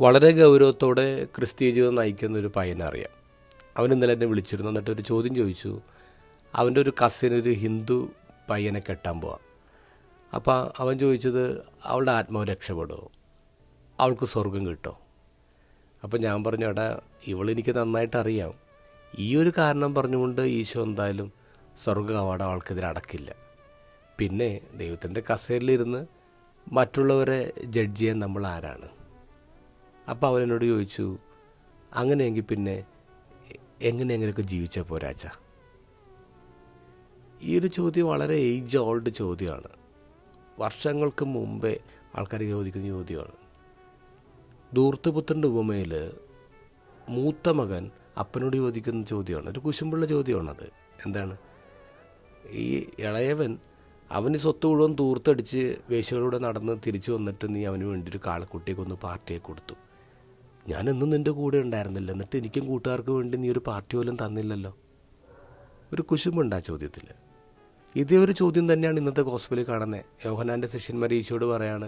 വളരെ ഗൗരവത്തോടെ ക്രിസ്തീയ ജീവിതം നയിക്കുന്ന ഒരു പയ്യനെ അറിയാം. അവൻ ഇന്നലെ എന്നെ വിളിച്ചിരുന്നു. എന്നിട്ട് ഒരു ചോദ്യം ചോദിച്ചു. അവൻ്റെ ഒരു കസിൻ ഒരു ഹിന്ദു പയ്യനെ കെട്ടാൻ പോവാം. അപ്പോൾ അവൻ ചോദിച്ചത്, അവളുടെ ആത്മാവ് രക്ഷപ്പെടുമോ, അവൾക്ക് സ്വർഗം കിട്ടുമോ? അപ്പോൾ ഞാൻ പറഞ്ഞു, എടാ ഇവളെനിക്ക് നന്നായിട്ട് അറിയാം, ഈ ഒരു കാരണം പറഞ്ഞുകൊണ്ട് ഈശോ എന്തായാലും സ്വർഗ കവാടം അവൾക്കെതിരെ അടക്കില്ല. പിന്നെ ദൈവത്തിൻ്റെ കസേരയിലിരുന്ന് മറ്റുള്ളവരെ ജഡ്ജ് ചെയ്യാൻ നമ്മൾ ആരാണ്? അപ്പോൾ അവനെന്നോട് ചോദിച്ചു, അങ്ങനെയെങ്കിൽ പിന്നെ എങ്ങനെയൊക്കെ ജീവിച്ചാൽ പോരാച്ച? ഈ ഒരു ചോദ്യം വളരെ ഏജ് ഓൾഡ് ചോദ്യമാണ്. വർഷങ്ങൾക്ക് മുമ്പേ ആൾക്കാർ ചോദിക്കുന്ന ചോദ്യമാണ്. ധൂർത്തപുത്രൻ്റെ ഉപമയിൽ മൂത്ത മകൻ അപ്പനോട് ചോദിക്കുന്ന ചോദ്യമാണ്, ഒരു കുശുമ്പുള്ള ചോദ്യമാണത്. എന്താണ്? ഈ ഇളയവൻ അവന് സ്വത്ത് മുഴുവൻ ധൂർത്തടിച്ച് വേശ്യകളിലൂടെ നടന്ന് തിരിച്ചു വന്നിട്ട് നീ അവന് വേണ്ടി ഒരു കാളക്കുട്ടിയെ കൊന്ന് പാർട്ടിയെ കൊടുത്തു. ഞാനെന്നും നിൻ്റെ കൂടെ ഉണ്ടായിരുന്നില്ല, എന്നിട്ട് എനിക്കും കൂട്ടുകാർക്ക് വേണ്ടി നീ ഒരു പാർട്ടി പോലും തന്നില്ലല്ലോ. ഒരു കുശുമ്പുണ്ട് ആ ചോദ്യത്തിൽ. ഇതേ ഒരു ചോദ്യം തന്നെയാണ് ഇന്നത്തെ ഗോസ്പലിൽ കാണുന്നത്. യോഹന്നാൻ്റെ ശിഷ്യന്മാർ ഈശോയോട് പറയാണ്,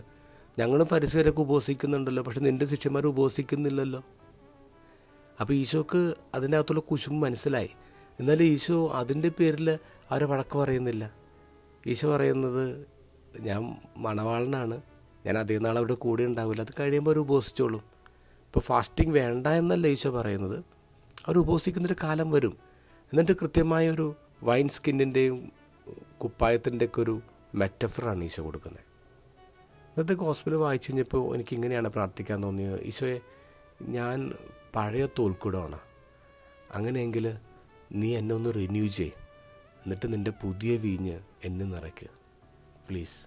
ഞങ്ങളും ഫരിസയരൊക്കെ ഉപവസിക്കുന്നുണ്ടല്ലോ, പക്ഷെ നിൻ്റെ ശിഷ്യന്മാർ ഉപവസിക്കുന്നില്ലല്ലോ. അപ്പോൾ ഈശോക്ക് അതിൻ്റെ അകത്തുള്ള കുശുമ്പ് മനസ്സിലായി. എന്നാലും ഈശോ അതിൻ്റെ പേരിൽ അവരെ വഴക്ക് പറയുന്നില്ല. ഈശോ പറയുന്നത്, ഞാൻ മണവാളനാണ്, ഞാൻ അധികം നാൾ അവിടെ കൂടെ ഉണ്ടാവില്ല, അത് കഴിയുമ്പോൾ അവർ ഉപവസിച്ചോളും. ഇപ്പോൾ ഫാസ്റ്റിംഗ് വേണ്ട എന്നല്ല ഈശോ പറയുന്നത്, അവർ ഉപവസിക്കുന്നൊരു കാലം വരും. എന്നിട്ട് കൃത്യമായൊരു വൈൻ സ്കിന്നിൻ്റെയും കുപ്പായത്തിൻ്റെയൊക്കെ ഒരു മെറ്റഫറാണ് ഈശോ കൊടുക്കുന്നത്. ഇന്നത്തെ ഗോസ്പൽ വായിച്ചു കഴിഞ്ഞപ്പോൾ എനിക്കിങ്ങനെയാണ് പ്രാർത്ഥിക്കാൻ തോന്നിയത്, ഈശോയെ, ഞാൻ പഴയ തോൽക്കുടമാണ്, അങ്ങനെയെങ്കിൽ നീ എന്നെ ഒന്ന് റിന്യൂ ചെയ്യ്, എന്നിട്ട് നിൻ്റെ പുതിയ വീഞ്ഞ് എന്നെ നിറയ്ക്കുക പ്ലീസ്.